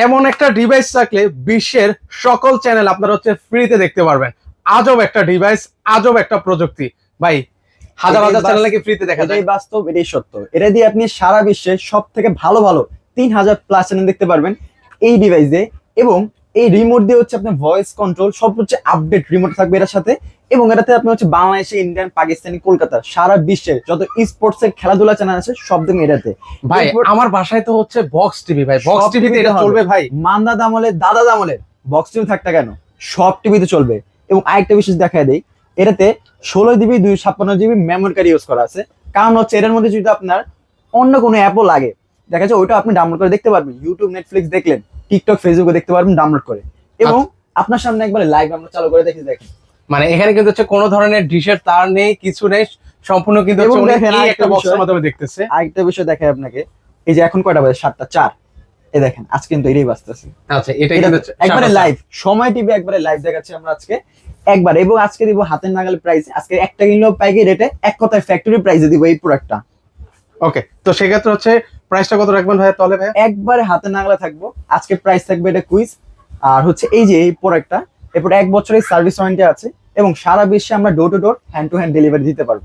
এমন একটা ডিভাইস থাকলে বিশ্বের সকল চ্যানেল আপনারা হচ্ছে ফ্রিতে দেখতে পারবেন। আজব একটা ডিভাইস, আজব একটা প্রযুক্তি ভাই। হাজার হাজার চ্যানেল নাকি ফ্রিতে দেখা যায়। এটাই বাস্তব, এটাই সত্য। এটা দিয়ে আপনি সারা বিশ্বে সব থেকে ভালো ভালো 3000+ চ্যানেল দেখতে পারবেন এই ডিভাইসে। এবং এই রিমোট দিয়ে হচ্ছে আপনার ভয়েস কন্ট্রোল সব হচ্ছে আপডেট রিমোট থাকবে এটার সাথে। এবং এটাতে আপনি হচ্ছে বাংলাদেশে, ইন্ডিয়ান, পাকিস্তানি, কলকাতা, সারা বিশ্বের যত স্পোর্টস এর খেলাধুলা চ্যানেল আছে সব দেখবেন এটাতে। ভাই আমার বাসায় তো হচ্ছে বক্স টিভি ভাই, বক্স টিভিতে এটা চলবে ভাই। মান্দা দামলে দাদা দামলে বক্স টিভি থাকতে কেন, সব টিভিতে চলবে। এবং আরেকটা বিশেষ দেখায় দেই, এটাতে 16GB 256GB memory card use করা আছে। কারণ হচ্ছে এটার মধ্যে যদি আপনার অন্য কোনো অ্যাপও লাগে, দেখা যাচ্ছে ওইটা আপনি ডাউনলোড করে দেখতে পারবেন। ইউটিউব, নেটফ্লিক্স দেখলেন, টিকটক, ফেসবুকে দেখতে পারবেন ডাউনলোড করে। এবং আপনার সামনে একবারে লাইভ আমরা চালু করে দেখি দেখেন। মানে এখানে কিন্তু হচ্ছে কোনো ধরনের ডিশের তার নেই, কিছু নেই, সম্পূর্ণ কিন্তু হচ্ছে উনি এই একটা বক্সের মাধ্যমে দেখতেছে। আরেকটা বিষয় দেখাই আপনাকে, এই যে এখন কয়টা বাজে, 7:04। এই দেখেন আজকে কিন্তু এটাই বাজতেছে। আচ্ছা এটাই কিন্তু একবারে লাইভ, সময় টিভি একবারে লাইভ দেখাচ্ছি আমরা আজকে একবার। এবং আজকে দিব হাতের নাগালে প্রাইস, আজকে একটা কিনলেও পাইকারি রেটে, এক কথায় ফ্যাক্টরি প্রাইসে দিব এই প্রোডাক্টটা। ওকে, তো সেক্ষেত্রে হচ্ছে প্রাইসটা কত রাখবেন ভাই তাহলে ভাই? একবারে হাতের নাগালে থাকবো আজকে প্রাইস থাকবে, এটা কুইজ। আর হচ্ছে এই যে এই প্রোডাক্টটা, এরপর 1 বছরের সার্ভিস ওয়ারেন্টি আছে এবং সারা বিশ্বে আমরা door to door, hand to hand delivery দিতে পারবো।